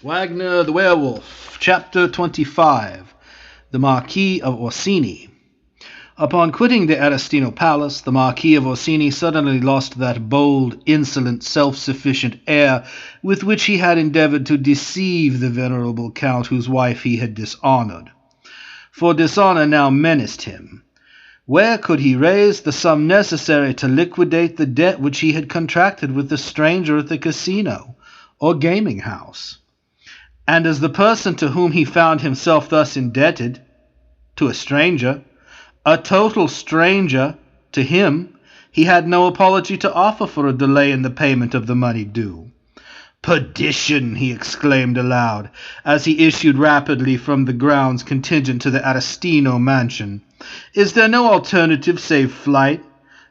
Wagner the Werewolf, Chapter 25, The Marquis of Orsini. Upon quitting the Arestino Palace, the Marquis of Orsini suddenly lost that bold, insolent, self-sufficient air with which he had endeavored to deceive the venerable Count whose wife he had dishonored. For dishonor now menaced him. Where could he raise the sum necessary to liquidate the debt which he had contracted with the stranger at the casino or gaming house? And as the person to whom he found himself thus indebted, to a stranger, a total stranger to him, he had no apology to offer for a delay in the payment of the money due. "Perdition!" he exclaimed aloud, as he issued rapidly from the grounds contingent to the Arestino mansion. "Is there no alternative save flight?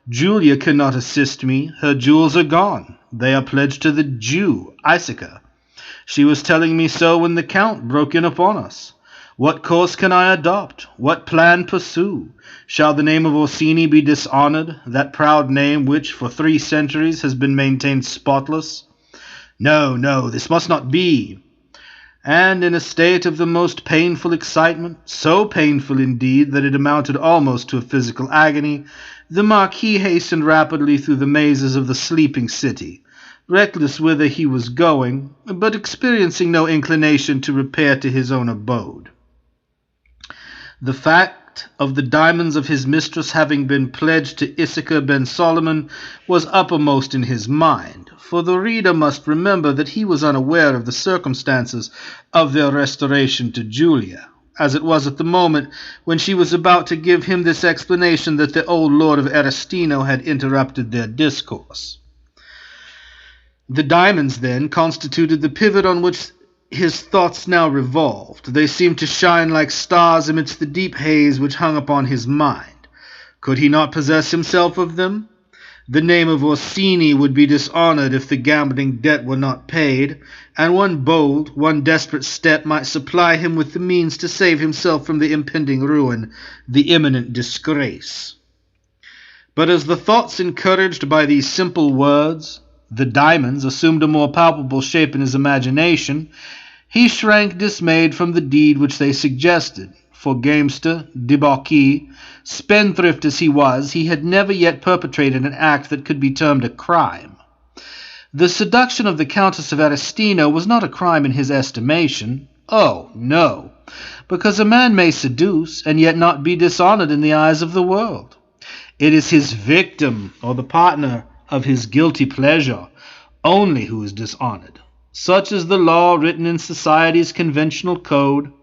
Julia cannot assist me. Her jewels are gone. They are pledged to the Jew, Issachar. She was telling me so when the Count broke in upon us. What course can I adopt? What plan pursue? Shall the name of Orsini be dishonored, that proud name which for 3 centuries has been maintained spotless? No, no, this must not be." And in a state of the most painful excitement, so painful indeed that it amounted almost to a physical agony, the Marquis hastened rapidly through the mazes of the sleeping city, reckless whither he was going, but experiencing no inclination to repair to his own abode. The fact of the diamonds of his mistress having been pledged to Issachar ben Solomon was uppermost in his mind, for the reader must remember that he was unaware of the circumstances of their restoration to Julia, as it was at the moment when she was about to give him this explanation that the old lord of Arestino had interrupted their discourse. The diamonds, then, constituted the pivot on which his thoughts now revolved. They seemed to shine like stars amidst the deep haze which hung upon his mind. Could he not possess himself of them? The name of Orsini would be dishonored if the gambling debt were not paid, and one bold, one desperate step might supply him with the means to save himself from the impending ruin, the imminent disgrace. But as the thoughts encouraged by these simple words, the diamonds, assumed a more palpable shape in his imagination, he shrank dismayed from the deed which they suggested, for gamester, debauchee, spendthrift as he was, he had never yet perpetrated an act that could be termed a crime. The seduction of the Countess of Arestino was not a crime in his estimation. Oh, no, because a man may seduce and yet not be dishonored in the eyes of the world. It is his victim, or the partner of his guilty pleasure, only who is dishonored. Such is the law written in society's conventional code.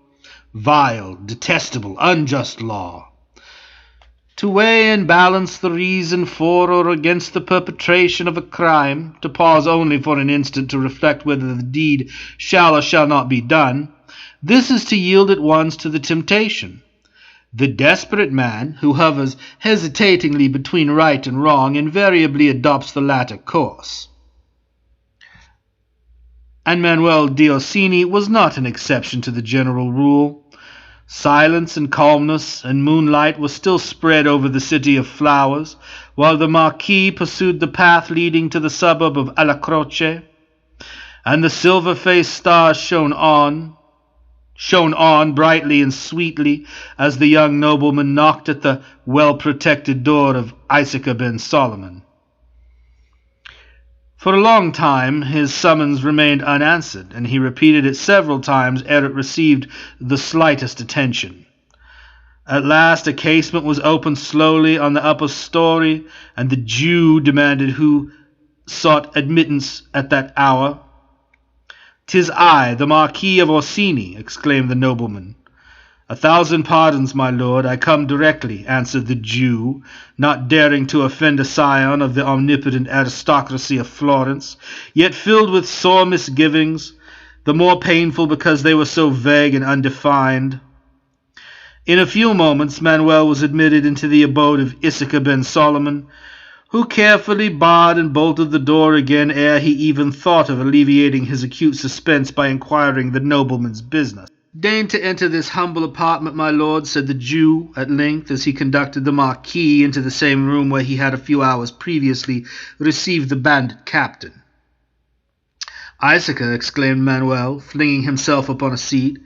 Vile, detestable, unjust law. To weigh and balance the reason for or against the perpetration of a crime, to pause only for an instant to reflect whether the deed shall or shall not be done, this is to yield at once to the temptation. The desperate man, who hovers hesitatingly between right and wrong, invariably adopts the latter course. And Manuel d'Orsini was not an exception to the general rule. Silence and calmness and moonlight was still spread over the city of flowers, while the Marquis pursued the path leading to the suburb of Alla Croce, and the silver-faced stars shone on brightly and sweetly as the young nobleman knocked at the well-protected door of Issachar ben Solomon. For a long time his summons remained unanswered, and he repeated it several times ere it received the slightest attention. At last a casement was opened slowly on the upper story, and the Jew demanded who sought admittance at that hour. "'Tis I, the Marquis of Orsini," exclaimed the nobleman. "1,000 pardons, my lord, I come directly," answered the Jew, not daring to offend a scion of the omnipotent aristocracy of Florence, yet filled with sore misgivings, the more painful because they were so vague and undefined. In a few moments Manuel was admitted into the abode of Issachar ben Solomon, who carefully barred and bolted the door again ere he even thought of alleviating his acute suspense by inquiring the nobleman's business. "Deign to enter this humble apartment, my lord," said the Jew at length, as he conducted the Marquis into the same room where he had a few hours previously received the bandit captain. Icica, exclaimed Manuel, flinging himself upon a seat,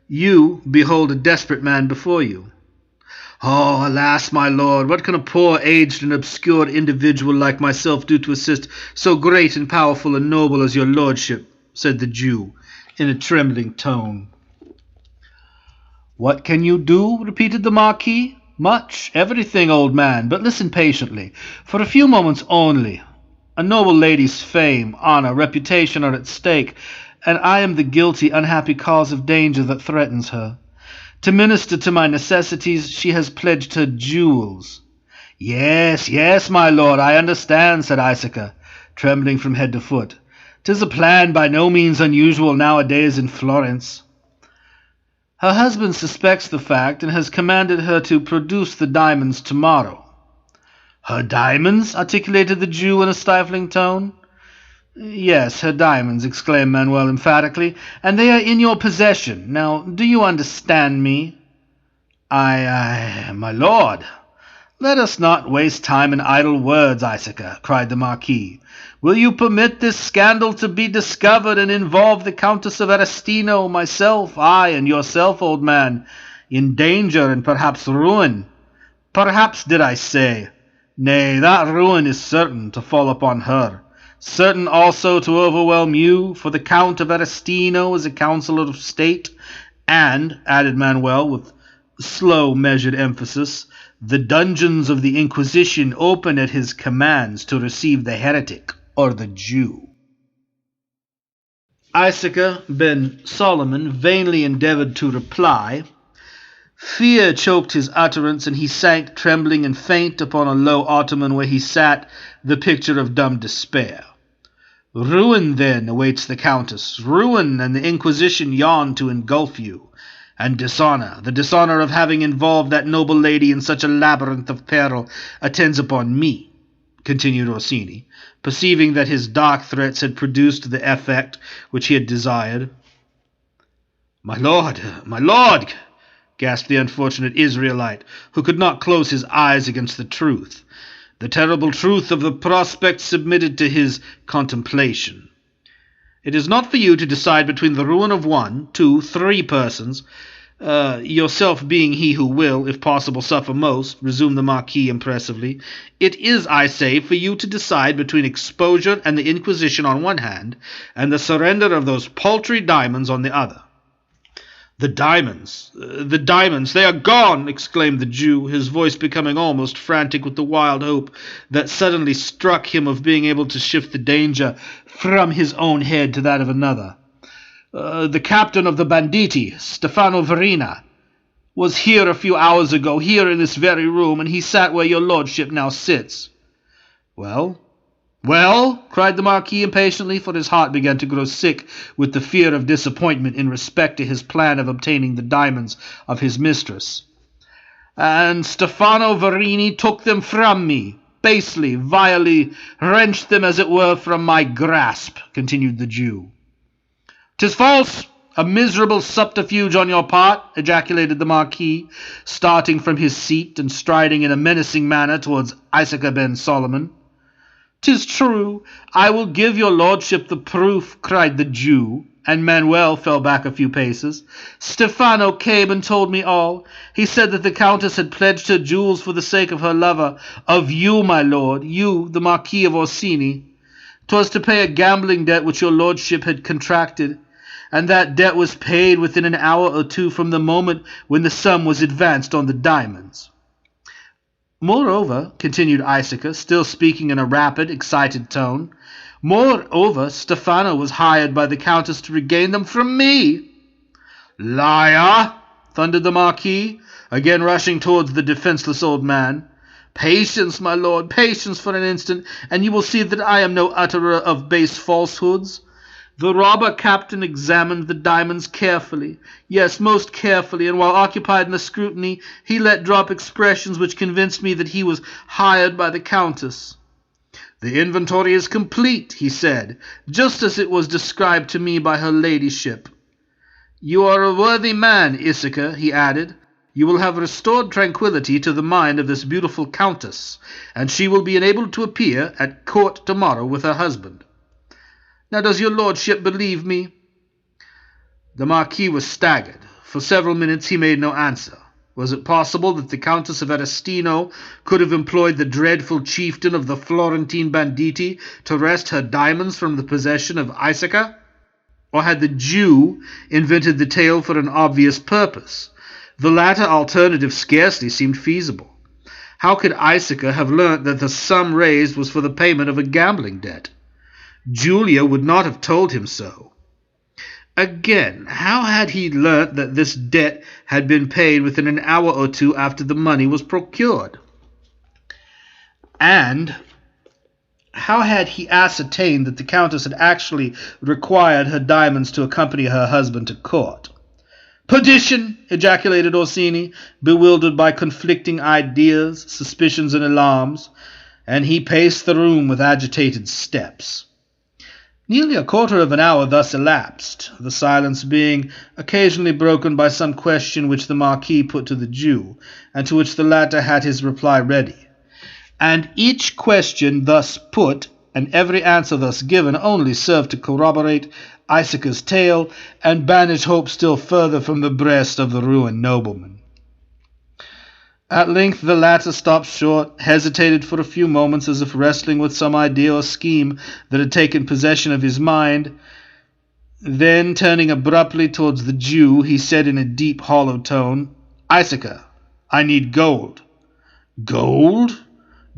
you behold a desperate man before you. Oh, alas, my lord, what can a poor, aged, and obscure individual like myself do to assist so great and powerful and noble as your lordship? Said the Jew, in a trembling tone. What can you do? Repeated the Marquis. Much, everything, old man, but listen patiently, for a few moments only. A noble lady's fame, honor, reputation are at stake, and I am the guilty, unhappy cause of danger that threatens her. To minister to my necessities, she has pledged her jewels. Yes, yes, my lord, I understand, said Icica, trembling from head to foot. 'Tis a plan by no means unusual nowadays in Florence. Her husband suspects the fact and has commanded her to produce the diamonds tomorrow. Her diamonds? Articulated the Jew in a stifling tone. Yes, her diamonds, exclaimed Manuel emphatically, and they are in your possession. Now, do you understand me? My lord. Let us not waste time in idle words, Icica, cried the Marquis. Will you permit this scandal to be discovered and involve the Countess of Arestino, myself, I, and yourself, old man, in danger and perhaps ruin? Perhaps, did I say? Nay, that ruin is certain to fall upon her. Certain also to overwhelm you, for the Count of Arestino is a councillor of state, and, added Manuel with slow, measured emphasis, the dungeons of the Inquisition open at his commands to receive the heretic or the Jew. Icica ben Solomon vainly endeavored to reply. Fear choked his utterance, and he sank trembling and faint upon a low ottoman where he sat, the picture of dumb despair. Ruin, then, awaits the Countess, ruin, and the Inquisition yawn to engulf you. And dishonor, the dishonor of having involved that noble lady in such a labyrinth of peril, attends upon me, continued Orsini, perceiving that his dark threats had produced the effect which he had desired. My lord, gasped the unfortunate Israelite, who could not close his eyes against the truth, the terrible truth of the prospect submitted to his contemplation. It is not for you to decide between the ruin of 1, 2, 3 persons, yourself being he who will, if possible, suffer most, resumed the Marquis impressively. It is, I say, for you to decide between exposure and the Inquisition on one hand, and the surrender of those paltry diamonds on the other. The diamonds, they are gone, exclaimed the Jew, his voice becoming almost frantic with the wild hope that suddenly struck him of being able to shift the danger from his own head to that of another. The captain of the banditti, Stefano Verina, was here a few hours ago, here in this very room, and he sat where your lordship now sits. Well, cried the Marquis impatiently, for his heart began to grow sick with the fear of disappointment in respect to his plan of obtaining the diamonds of his mistress. And Stefano Verini took them from me, basely, vilely, wrenched them as it were from my grasp, continued the Jew. "'Tis false, a miserable subterfuge on your part," ejaculated the Marquis, starting from his seat and striding in a menacing manner towards Icica ben Solomon. "'Tis true, I will give your lordship the proof," cried the Jew, and Manuel fell back a few paces. "Stefano came and told me all. He said that the Countess had pledged her jewels for the sake of her lover, of you, my lord, you, the Marquis of Orsini. 'Twas to pay a gambling debt which your lordship had contracted, and that debt was paid within an hour or two from the moment when the sum was advanced on the diamonds. Moreover," continued Icica, still speaking in a rapid, excited tone, "moreover, Stefano was hired by the Countess to regain them from me." "Liar!" thundered the Marquis, again rushing towards the defenseless old man. "Patience, my lord, patience for an instant, and you will see that I am no utterer of base falsehoods. The robber captain examined the diamonds carefully, yes, most carefully, and while occupied in the scrutiny, he let drop expressions which convinced me that he was hired by the Countess. 'The inventory is complete,' he said, 'just as it was described to me by her ladyship. You are a worthy man, Icica,' he added. 'You will have restored tranquillity to the mind of this beautiful Countess, and she will be enabled to appear at court tomorrow with her husband.' Now does your lordship believe me?" The Marquis was staggered. For several minutes he made no answer. Was it possible that the Countess of Arestino could have employed the dreadful chieftain of the Florentine banditti to wrest her diamonds from the possession of Isaaca? Or had the Jew invented the tale for an obvious purpose? The latter alternative scarcely seemed feasible. How could Isaaca have learnt that the sum raised was for the payment of a gambling debt? Julia would not have told him so. Again, how had he learnt that this debt had been paid within an hour or two after the money was procured? And how had he ascertained that the Countess had actually required her diamonds to accompany her husband to court? "Perdition!" ejaculated Orsini, bewildered by conflicting ideas, suspicions, and alarms, and he paced the room with agitated steps. Nearly a quarter of an hour thus elapsed, the silence being occasionally broken by some question which the Marquis put to the Jew, and to which the latter had his reply ready. And each question thus put, and every answer thus given, only served to corroborate Isaaca's tale, and banish hope still further from the breast of the ruined nobleman. At length the latter stopped short, hesitated for a few moments as if wrestling with some idea or scheme that had taken possession of his mind. Then, turning abruptly towards the Jew, he said in a deep, hollow tone, "Isaaca, I need gold." "Gold?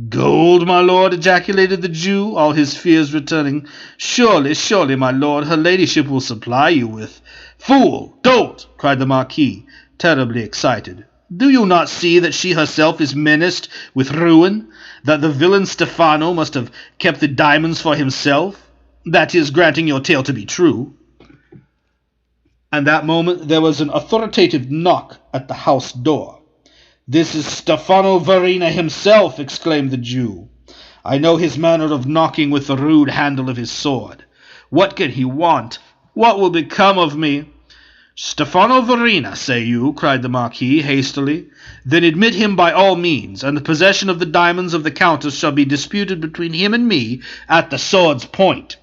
Gold, my lord?" ejaculated the Jew, all his fears returning. Surely, my lord, her ladyship will supply you with—" "Fool! Dolt!" cried the Marquis, terribly excited. "Do you not see that she herself is menaced with ruin, that the villain Stefano must have kept the diamonds for himself? That is, granting your tale to be true." At that moment there was an authoritative knock at the house door. "This is Stefano Verina himself," exclaimed the Jew. "I know his manner of knocking with the rude handle of his sword. What can he want? What will become of me?" "Stefano Verina, say you?" cried the Marquis hastily. "Then admit him by all means, and the possession of the diamonds of the Countess shall be disputed between him and me at the sword's point."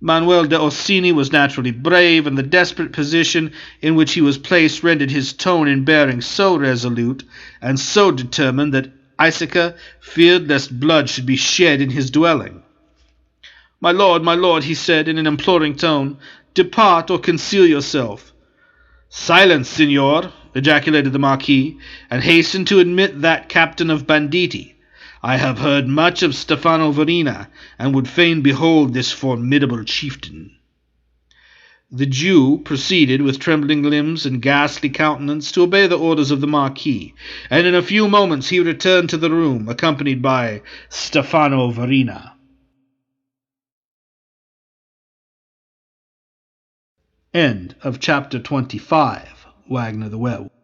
Manuel de Orsini was naturally brave, and the desperate position in which he was placed rendered his tone and bearing so resolute and so determined that Isaaca feared lest blood should be shed in his dwelling. my lord," he said in an imploring tone, "depart or conceal yourself." "Silence, signor," ejaculated the Marquis, "and hasten to admit that captain of banditti. I have heard much of Stefano Verina, and would fain behold this formidable chieftain." The Jew proceeded with trembling limbs and ghastly countenance to obey the orders of the Marquis, and in a few moments he returned to the room, accompanied by Stefano Verina. End of chapter 25, Wagner the Werewolf.